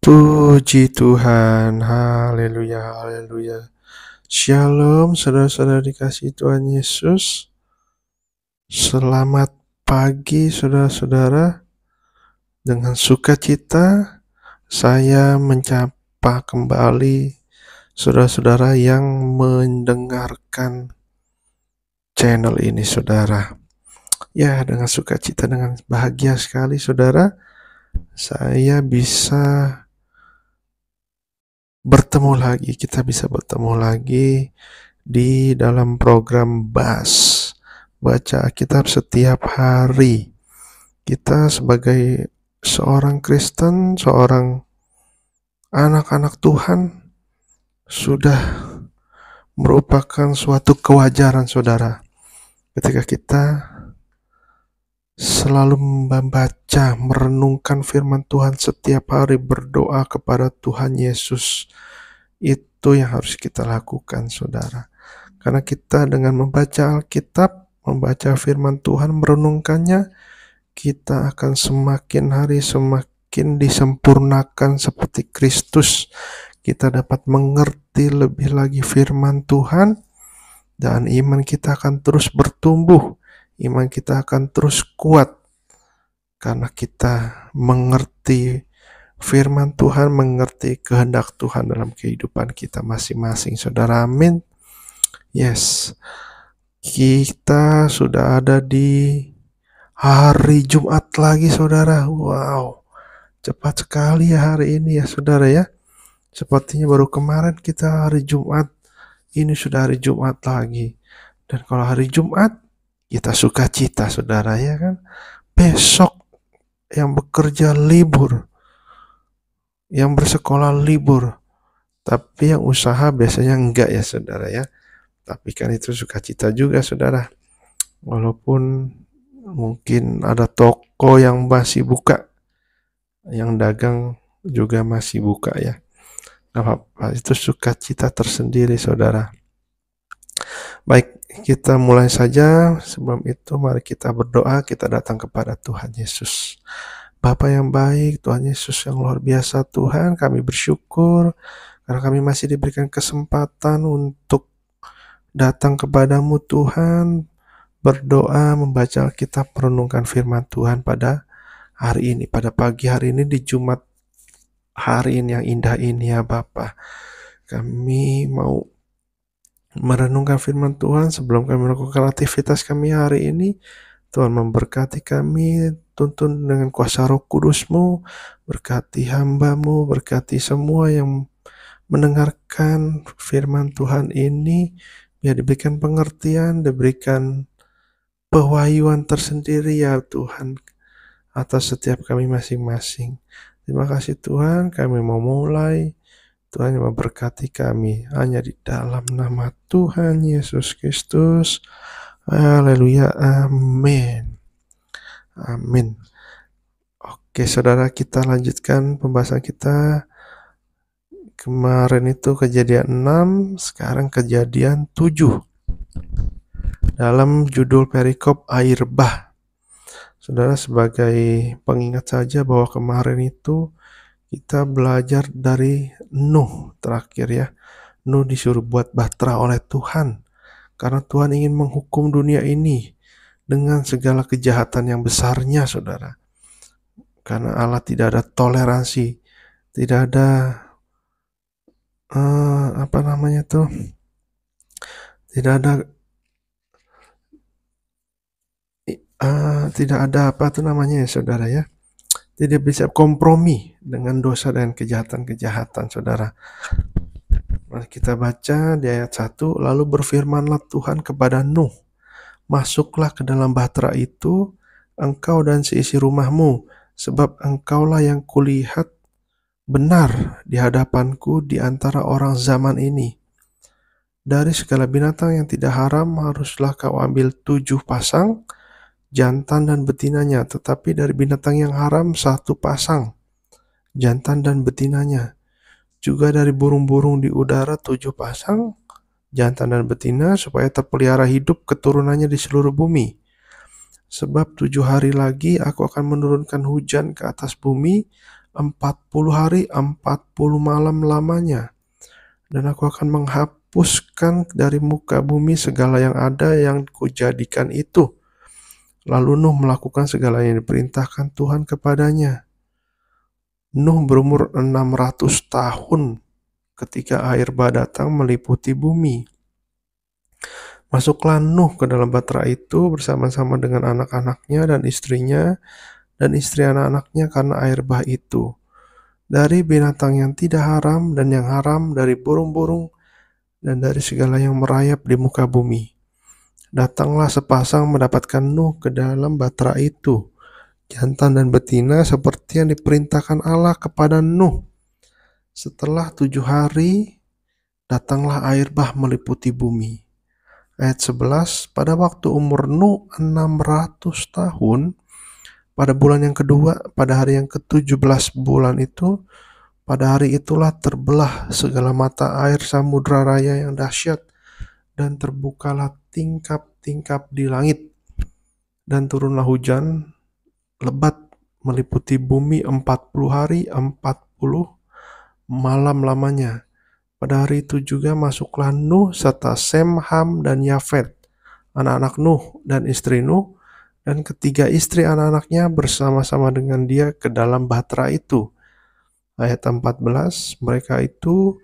Puji Tuhan, haleluya, haleluya. Shalom, saudara-saudara dikasihi Tuhan Yesus. Selamat pagi, saudara-saudara. Dengan sukacita, saya menyapa kembali saudara-saudara yang mendengarkan channel ini, saudara. Ya, dengan sukacita, dengan bahagia sekali, saudara, saya bisa kita bisa bertemu lagi di dalam program BAS, baca Alkitab setiap hari. Kita sebagai seorang Kristen, seorang anak-anak Tuhan, sudah merupakan suatu kewajaran, saudara, ketika kita selalu membaca, merenungkan firman Tuhan setiap hari, berdoa kepada Tuhan Yesus. Itu yang harus kita lakukan, saudara. Karena kita dengan membaca Alkitab, membaca firman Tuhan, merenungkannya, kita akan semakin hari semakin disempurnakan seperti Kristus. Kita dapat mengerti lebih lagi firman Tuhan, dan iman kita akan terus bertumbuh. Iman kita akan terus kuat karena kita mengerti firman Tuhan, mengerti kehendak Tuhan dalam kehidupan kita masing-masing, saudara. Amin. Yes, kita sudah ada di hari Jumat lagi, saudara. Wow, cepat sekali ya hari ini ya, saudara ya. Sepertinya baru kemarin kita hari Jumat, ini sudah hari Jumat lagi. Dan kalau hari Jumat, kita sukacita, saudara, ya kan. Besok yang bekerja libur, yang bersekolah libur, tapi yang usaha biasanya enggak ya, saudara ya. Tapi kan itu sukacita juga, saudara. Walaupun mungkin ada toko yang masih buka, yang dagang juga masih buka ya. Apa-apa, itu sukacita tersendiri, saudara. Baik, kita mulai saja. Sebelum itu mari kita berdoa, kita datang kepada Tuhan Yesus. Bapa yang baik, Tuhan Yesus yang luar biasa, Tuhan, kami bersyukur karena kami masih diberikan kesempatan untuk datang kepadamu, Tuhan, berdoa, membaca Alkitab, merenungkan firman Tuhan pada hari ini, pada pagi hari ini di Jumat hari ini yang indah ini ya Bapa. Kami mau merenungkan firman Tuhan sebelum kami melakukan aktivitas kami hari ini. Tuhan memberkati kami, tuntun dengan kuasa Roh Kudus-Mu, berkati hamba-Mu, berkati semua yang mendengarkan firman Tuhan ini, biar diberikan pengertian, diberikan pewahyuan tersendiri ya Tuhan, atas setiap kami masing-masing. Terima kasih Tuhan, kami mau mulai. Tuhan yang memberkati kami hanya di dalam nama Tuhan Yesus Kristus. Haleluya, amin. Amin. Oke, saudara, kita lanjutkan pembahasan kita. Kemarin itu kejadian 6, sekarang kejadian 7. Dalam judul perikop air bah. Saudara, sebagai pengingat saja bahwa kemarin itu kita belajar dari Nuh terakhir ya. Nuh disuruh buat bahtera oleh Tuhan karena Tuhan ingin menghukum dunia ini dengan segala kejahatan yang besarnya, saudara. Karena Allah tidak ada toleransi, tidak ada saudara ya. Tidak bisa kompromi dengan dosa dan kejahatan-kejahatan, saudara. Mari kita baca di ayat 1, lalu berfirmanlah Tuhan kepada Nuh, masuklah ke dalam bahtera itu, engkau dan seisi rumahmu, sebab engkaulah yang kulihat benar di hadapanku di antara orang zaman ini. Dari segala binatang yang tidak haram haruslah kau ambil 7 pasang, jantan dan betinanya, tetapi dari binatang yang haram 1 pasang, jantan dan betinanya. Juga dari burung-burung di udara 7 pasang, jantan dan betina, supaya terpelihara hidup keturunannya di seluruh bumi. Sebab 7 hari lagi aku akan menurunkan hujan ke atas bumi, 40 hari 40 malam lamanya. Dan aku akan menghapuskan dari muka bumi segala yang ada yang kujadikan itu. Lalu Nuh melakukan segala yang diperintahkan Tuhan kepadanya. Nuh berumur 600 tahun ketika air bah datang meliputi bumi. Masuklah Nuh ke dalam bahtera itu bersama-sama dengan anak-anaknya dan istrinya dan istri anak-anaknya karena air bah itu. Dari binatang yang tidak haram dan yang haram, dari burung-burung dan dari segala yang merayap di muka bumi. Datanglah sepasang mendapatkan Nuh ke dalam bahtera itu, jantan dan betina seperti yang diperintahkan Allah kepada Nuh. Setelah 7 hari, datanglah air bah meliputi bumi. Ayat 11, pada waktu umur Nuh 600 tahun, pada bulan yang kedua, pada hari yang ke-17 bulan itu, pada hari itulah terbelah segala mata air samudra raya yang dahsyat, dan terbukalah tingkap-tingkap di langit, dan turunlah hujan lebat meliputi bumi 40 hari 40 malam lamanya. Pada hari itu juga masuklah Nuh serta Sem, Ham, dan Yafet, anak-anak Nuh dan istri Nuh, dan ketiga istri anak-anaknya bersama-sama dengan dia ke dalam bahtera itu. Ayat 14, mereka itu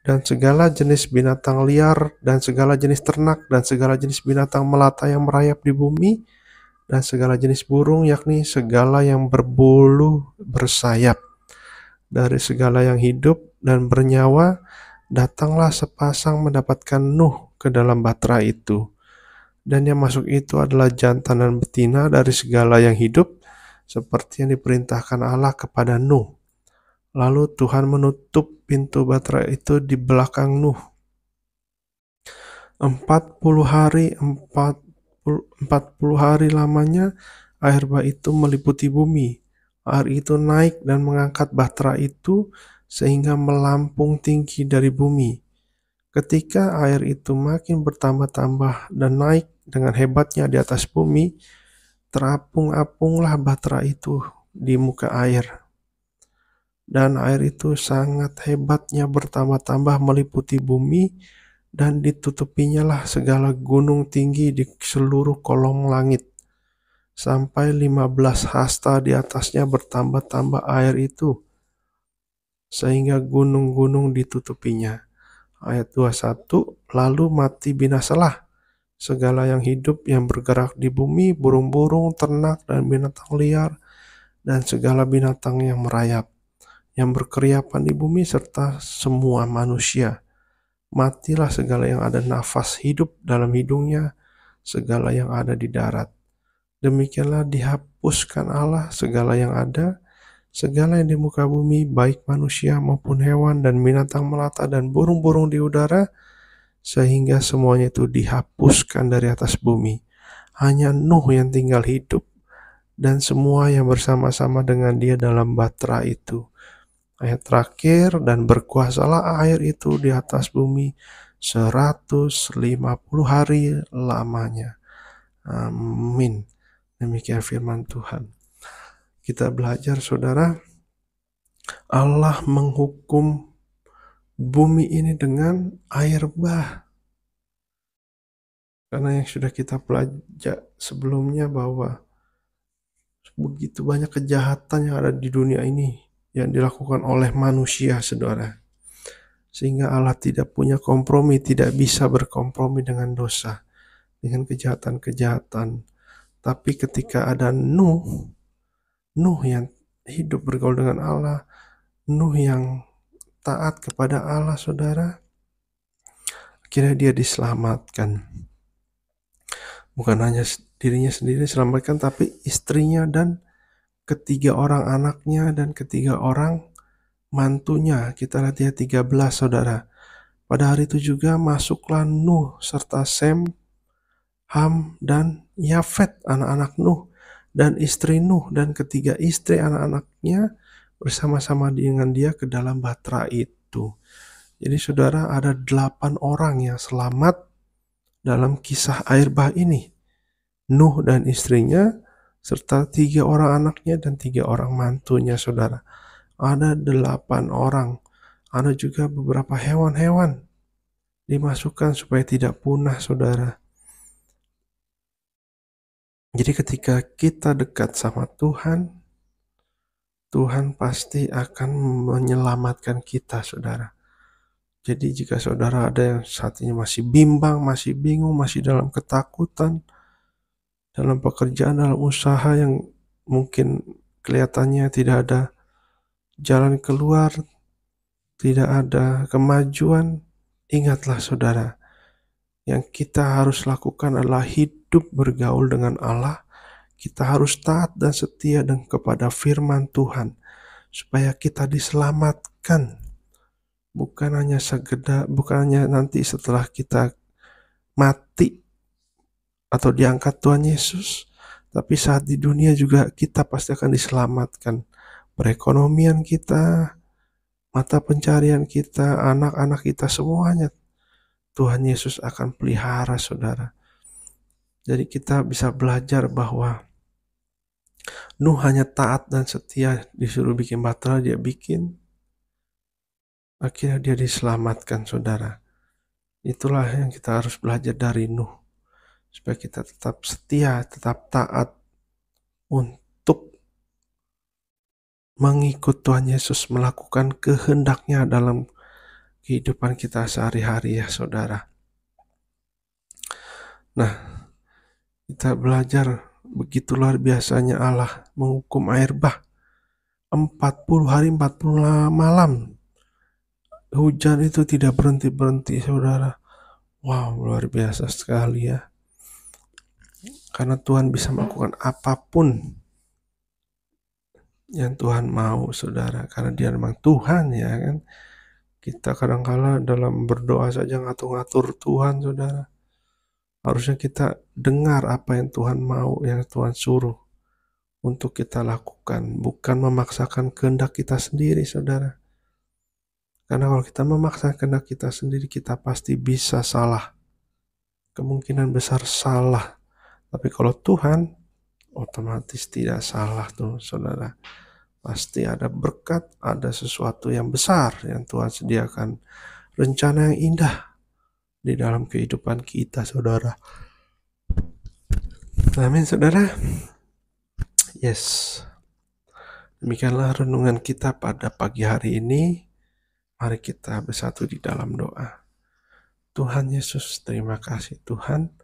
dan segala jenis binatang liar, dan segala jenis ternak, dan segala jenis binatang melata yang merayap di bumi, dan segala jenis burung, yakni segala yang berbulu bersayap. Dari segala yang hidup dan bernyawa, datanglah sepasang mendapatkan Nuh ke dalam bahtera itu. Dan yang masuk itu adalah jantan dan betina dari segala yang hidup, seperti yang diperintahkan Allah kepada Nuh. Lalu Tuhan menutup pintu bahtera itu di belakang Nuh. 40 hari lamanya air bah itu meliputi bumi. Air itu naik dan mengangkat bahtera itu sehingga melampung tinggi dari bumi. Ketika air itu makin bertambah-tambah dan naik dengan hebatnya di atas bumi, terapung-apunglah bahtera itu di muka air. Dan air itu sangat hebatnya bertambah-tambah meliputi bumi, dan ditutupinya lah segala gunung tinggi di seluruh kolong langit. Sampai 15 hasta di atasnya bertambah-tambah air itu, sehingga gunung-gunung ditutupinya. Ayat 21, lalu mati binasalah segala yang hidup yang bergerak di bumi, burung-burung, ternak, dan binatang liar, dan segala binatang yang merayap, yang berkeriapan di bumi, serta semua manusia. Matilah segala yang ada nafas hidup dalam hidungnya, segala yang ada di darat. Demikianlah dihapuskan Allah segala yang ada, segala yang di muka bumi, baik manusia maupun hewan dan binatang melata dan burung-burung di udara, sehingga semuanya itu dihapuskan dari atas bumi. Hanya Nuh yang tinggal hidup, dan semua yang bersama-sama dengan dia dalam bahtera itu. Ayat terakhir, dan berkuasalah air itu di atas bumi 150 hari lamanya. Amin. Demikian firman Tuhan. Kita belajar, saudara, Allah menghukum bumi ini dengan air bah. Karena yang sudah kita pelajari sebelumnya bahwa begitu banyak kejahatan yang ada di dunia ini yang dilakukan oleh manusia, saudara. Sehingga Allah tidak punya kompromi, tidak bisa berkompromi dengan dosa, dengan kejahatan-kejahatan. Tapi ketika ada Nuh yang hidup bergaul dengan Allah, Nuh yang taat kepada Allah, saudara, akhirnya dia diselamatkan. Bukan hanya dirinya sendiri diselamatkan, tapi istrinya dan ketiga orang anaknya dan ketiga orang mantunya. Kita lihat ya 13, saudara. Pada hari itu juga masuklah Nuh serta Sem, Ham, dan Yafet, anak-anak Nuh, dan istri Nuh dan ketiga istri anak-anaknya bersama-sama dengan dia ke dalam bahtera itu. Jadi saudara, ada 8 orang yang selamat dalam kisah air bah ini. Nuh dan istrinya serta 3 orang anaknya dan 3 orang mantunya, saudara. ada 8 orang, ada juga beberapa hewan-hewan dimasukkan supaya tidak punah, saudara. Jadi ketika kita dekat sama Tuhan, Tuhan pasti akan menyelamatkan kita, saudara. Jadi jika saudara ada yang saat ini masih bimbang, masih bingung, masih dalam ketakutan, dalam pekerjaan, dalam usaha yang mungkin kelihatannya tidak ada jalan keluar, tidak ada kemajuan, ingatlah saudara, yang kita harus lakukan adalah hidup bergaul dengan Allah. Kita harus taat dan setia dan kepada firman Tuhan, supaya kita diselamatkan. Bukan hanya nanti setelah kita mati atau diangkat Tuhan Yesus, tapi saat di dunia juga kita pasti akan diselamatkan. Perekonomian kita, mata pencarian kita, anak-anak kita, semuanya Tuhan Yesus akan pelihara, saudara. Jadi kita bisa belajar bahwa Nuh hanya taat dan setia, disuruh bikin bahtera dia bikin. Akhirnya dia diselamatkan, saudara. Itulah yang kita harus belajar dari Nuh, supaya kita tetap setia, tetap taat untuk mengikut Tuhan Yesus, melakukan kehendaknya dalam kehidupan kita sehari-hari, ya saudara. Nah, kita belajar begitu luar biasanya Allah menghukum air bah. 40 hari 40 malam hujan itu tidak berhenti-berhenti, saudara. Wow, luar biasa sekali ya. Karena Tuhan bisa melakukan apapun yang Tuhan mau, saudara. Karena dia memang Tuhan, ya kan. Kita kadang-kala dalam berdoa saja ngatur-ngatur Tuhan, saudara. Harusnya kita dengar apa yang Tuhan mau, yang Tuhan suruh untuk kita lakukan, bukan memaksakan kehendak kita sendiri, saudara. Karena kalau kita memaksakan kehendak kita sendiri, kita pasti bisa salah. Kemungkinan besar salah. Tapi kalau Tuhan, otomatis tidak salah tuh, saudara. Pasti ada berkat, ada sesuatu yang besar yang Tuhan sediakan. Rencana yang indah di dalam kehidupan kita, saudara. Amin, saudara. Yes. Demikianlah renungan kita pada pagi hari ini. Mari kita bersatu di dalam doa. Tuhan Yesus, terima kasih Tuhan.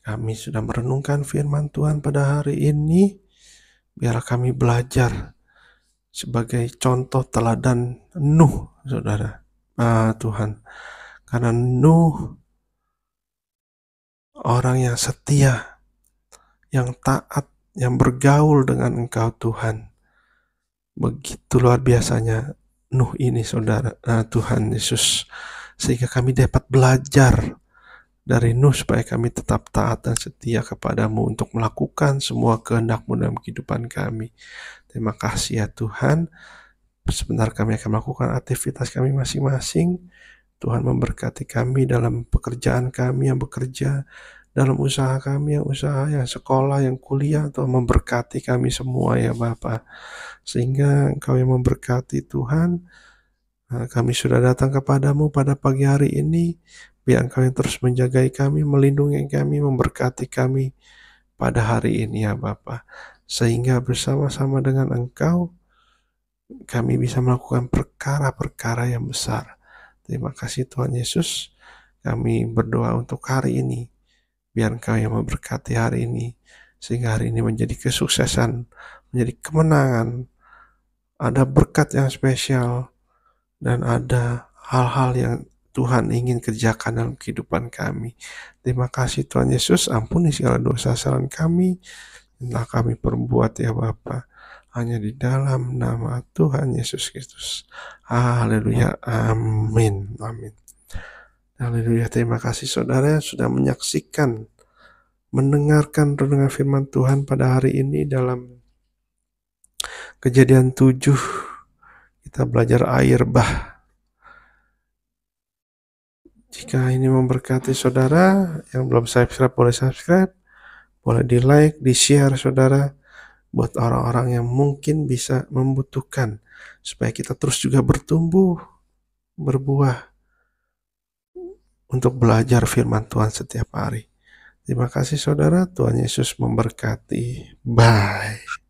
Kami sudah merenungkan firman Tuhan pada hari ini. Biarlah kami belajar sebagai contoh teladan Nuh, saudara. Tuhan. Karena Nuh orang yang setia, yang taat, yang bergaul dengan Engkau, Tuhan. Begitu luar biasanya Nuh ini, saudara. Tuhan Yesus, sehingga kami dapat belajar dari Nuh supaya kami tetap taat dan setia kepadamu untuk melakukan semua kehendak-Mu dalam kehidupan kami. Terima kasih ya Tuhan. Sebentar kami akan melakukan aktivitas kami masing-masing. Tuhan memberkati kami dalam pekerjaan kami yang bekerja, dalam usaha kami yang usaha, yang sekolah, yang kuliah. Tuhan memberkati kami semua ya Bapa. Sehingga Engkau yang memberkati Tuhan. Kami sudah datang kepadamu pada pagi hari ini. Biar Engkau yang terus menjagai kami, melindungi kami, memberkati kami pada hari ini ya Bapa. Sehingga bersama-sama dengan Engkau, kami bisa melakukan perkara-perkara yang besar. Terima kasih Tuhan Yesus. Kami berdoa untuk hari ini. Biar Engkau yang memberkati hari ini. Sehingga hari ini menjadi kesuksesan, menjadi kemenangan. Ada berkat yang spesial. Dan ada hal-hal yang Tuhan ingin kerjakan dalam kehidupan kami. Terima kasih Tuhan Yesus. Ampuni segala dosa kesalahan kami yang telah kami perbuat ya Bapa. Hanya di dalam nama Tuhan Yesus Kristus. Haleluya. Amin. Amin. Haleluya. Terima kasih saudara yang sudah menyaksikan, mendengarkan renungan firman Tuhan pada hari ini dalam Kejadian 7. Kita belajar air bah. Jika ini memberkati saudara, yang belum subscribe boleh subscribe, boleh di like, di share saudara, buat orang-orang yang mungkin bisa membutuhkan supaya kita terus juga bertumbuh, berbuah, untuk belajar firman Tuhan setiap hari. Terima kasih saudara, Tuhan Yesus memberkati. Bye.